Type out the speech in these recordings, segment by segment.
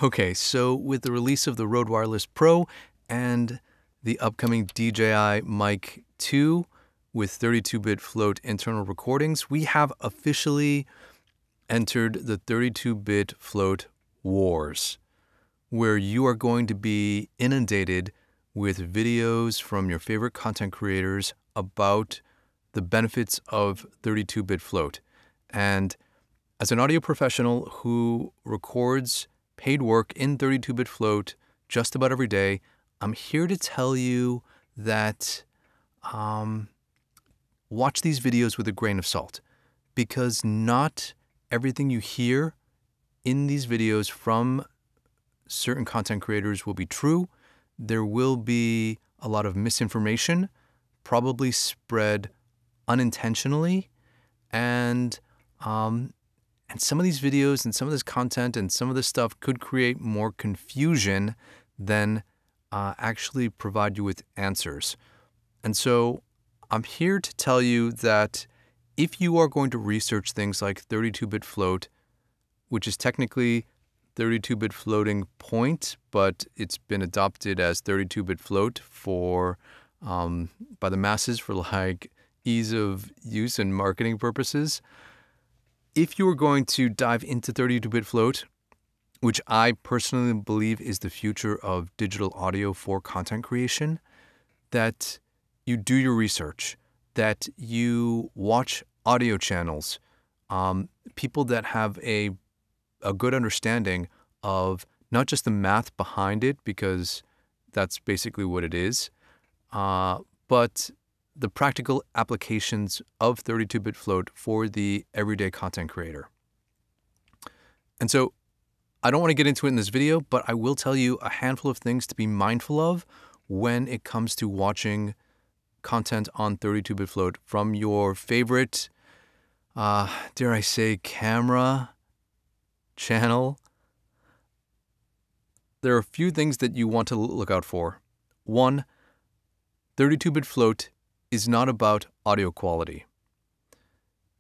Okay, so with the release of the Rode Wireless Pro and the upcoming DJI MIC 2 with 32-bit float internal recordings, we have officially entered the 32-bit float wars, where you are going to be inundated with videos from your favorite content creators about the benefits of 32-bit float. And as an audio professional who records paid work in 32-bit float just about every day, I'm here to tell you that watch these videos with a grain of salt, because not everything you hear in these videos from certain content creators will be true. There will be a lot of misinformation, probably spread unintentionally, and some of these videos and some of this content and some of this stuff could create more confusion than actually provide you with answers. And so I'm here to tell you that if you are going to research things like 32-bit float, which is technically 32-bit floating point, but it's been adopted as 32-bit float for by the masses for like ease of use and marketing purposes. If you are going to dive into 32-bit float, which I personally believe is the future of digital audio for content creation, that you do your research, that you watch audio channels, people that have a good understanding of not just the math behind it, because that's basically what it is, but the practical applications of 32-bit float for the everyday content creator. And so I don't want to get into it in this video, but I will tell you a handful of things to be mindful of when it comes to watching content on 32-bit float from your favorite, dare I say, camera channel. There are a few things that you want to look out for. One, 32-bit float is not about audio quality.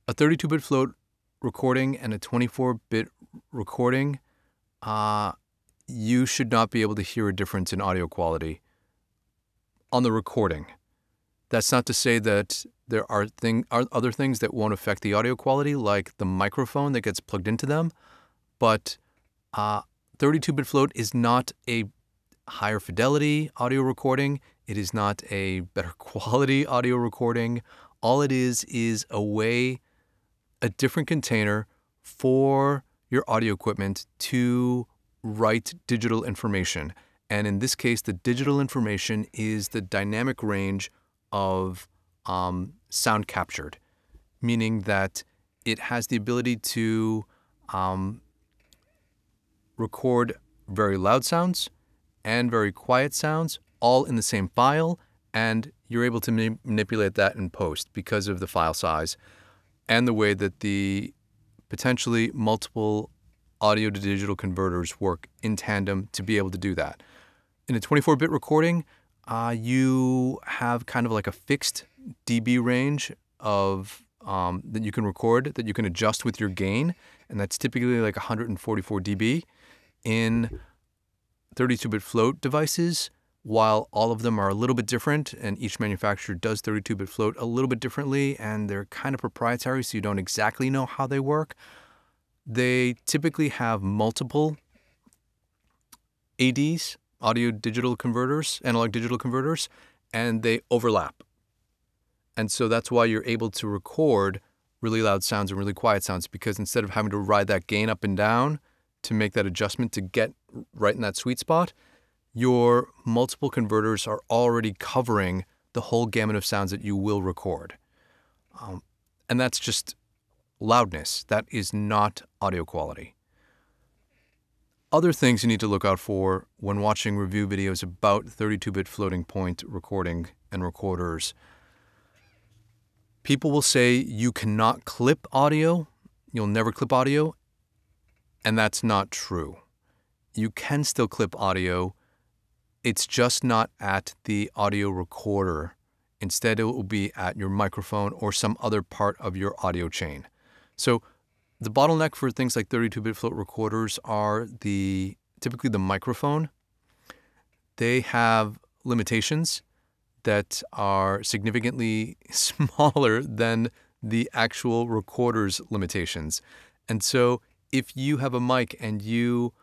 A 32-bit float recording and a 24-bit recording, you should not be able to hear a difference in audio quality on the recording. That's not to say that there are other things that won't affect the audio quality, like the microphone that gets plugged into them, but 32-bit float is not a higher fidelity audio recording. It is not a better quality audio recording. All it is a different container for your audio equipment to write digital information. And in this case, the digital information is the dynamic range of sound captured, meaning that it has the ability to record very loud sounds and very quiet sounds all in the same file, and you're able to manipulate that in post because of the file size and the way that the potentially multiple audio to digital converters work in tandem to be able to do that. In a 24-bit recording, you have kind of like a fixed dB range of that you can record, that you can adjust with your gain, and that's typically like 144 dB. In 32-bit float devices, while all of them are a little bit different, and each manufacturer does 32-bit float a little bit differently, and they're kind of proprietary, so you don't exactly know how they work, they typically have multiple ADs, audio digital converters, analog digital converters, and they overlap. And so that's why you're able to record really loud sounds and really quiet sounds, because instead of having to ride that gain up and down to make that adjustment to get right in that sweet spot, your multiple converters are already covering the whole gamut of sounds that you will record. And that's just loudness. That is not audio quality. Other things you need to look out for when watching review videos about 32-bit floating point recording and recorders. People will say you cannot clip audio, you'll never clip audio, and that's not true. You can still clip audio. It's just not at the audio recorder. Instead, it will be at your microphone or some other part of your audio chain. So The bottleneck for things like 32-bit float recorders are typically the microphone. They have limitations that are significantly smaller than the actual recorder's limitations. And so if you have a mic and you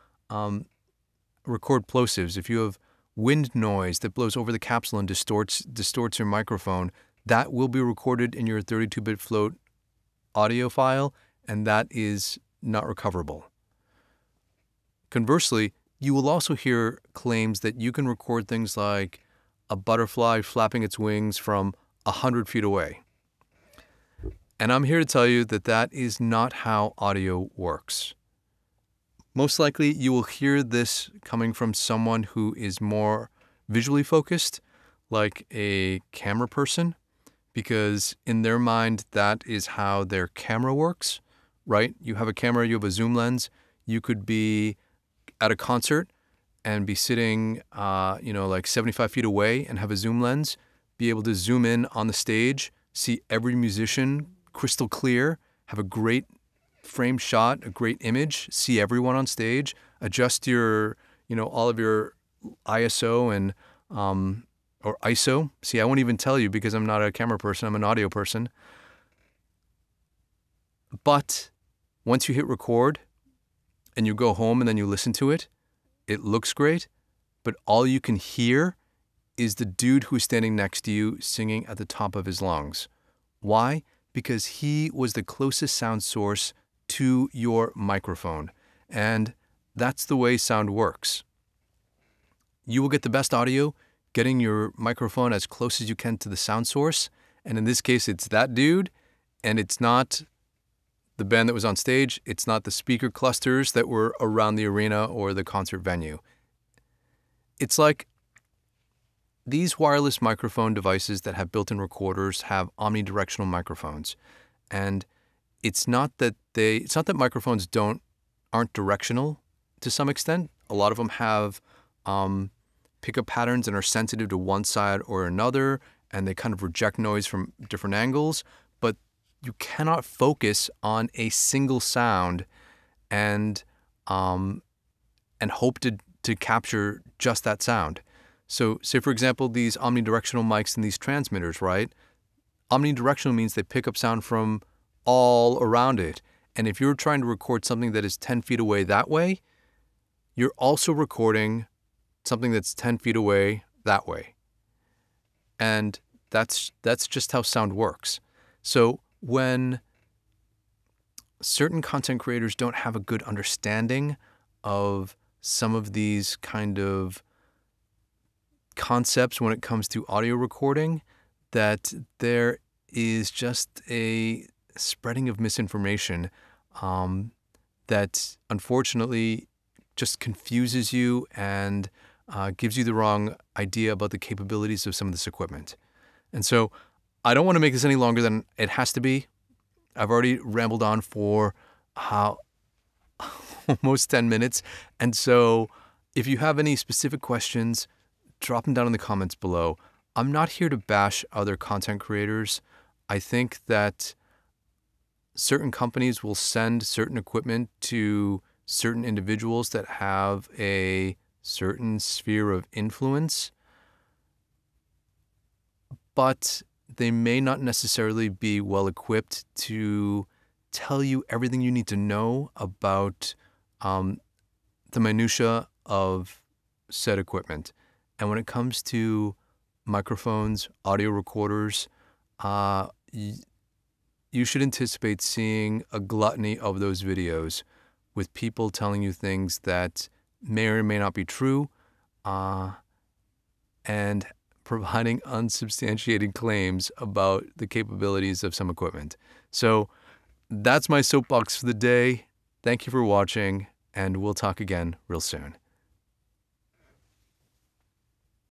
record plosives, if you have wind noise that blows over the capsule and distorts your microphone, that will be recorded in your 32-bit float audio file, and that is not recoverable. Conversely, you will also hear claims that you can record things like a butterfly flapping its wings from 100 feet away. And I'm here to tell you that that is not how audio works. Most likely, you will hear this coming from someone who is more visually focused, like a camera person, because in their mind, that is how their camera works, right? You have a camera, you have a zoom lens. You could be at a concert and be sitting, like 75 feet away and have a zoom lens, be able to zoom in on the stage, see every musician crystal clear, have a great frame shot, a great image, see everyone on stage, adjust your, all of your ISO and, or ISO. See, I won't even tell you because I'm not a camera person, I'm an audio person. But once you hit record and you go home and then you listen to it, it looks great, but all you can hear is the dude who's standing next to you singing at the top of his lungs. Why? Because he was the closest sound source to your microphone. And that's the way sound works. You will get the best audio getting your microphone as close as you can to the sound source. And in this case, it's that dude, and it's not the band that was on stage. It's not the speaker clusters that were around the arena or the concert venue. It's like these wireless microphone devices that have built-in recorders have omnidirectional microphones. And it's not that microphones aren't directional to some extent. A lot of them have pickup patterns and are sensitive to one side or another, and they kind of reject noise from different angles. But you cannot focus on a single sound and hope to capture just that sound. So say, for example, these omnidirectional mics and these transmitters, right? Omnidirectional means they pick up sound from all around it. And if you're trying to record something that is 10 feet away that way, you're also recording something that's 10 feet away that way. And that's just how sound works. So when certain content creators don't have a good understanding of some of these kind of concepts when it comes to audio recording, that there is just a spreading of misinformation that unfortunately just confuses you and gives you the wrong idea about the capabilities of some of this equipment. And so I don't want to make this any longer than it has to be. I've already rambled on for almost 10 minutes. And so if you have any specific questions, drop them down in the comments below. I'm not here to bash other content creators. I think that certain companies will send certain equipment to certain individuals that have a certain sphere of influence, but they may not necessarily be well equipped to tell you everything you need to know about the minutia of said equipment. And when it comes to microphones, audio recorders, you should anticipate seeing a gluttony of those videos with people telling you things that may or may not be true, and providing unsubstantiated claims about the capabilities of some equipment. So that's my soapbox for the day. Thank you for watching, and we'll talk again real soon.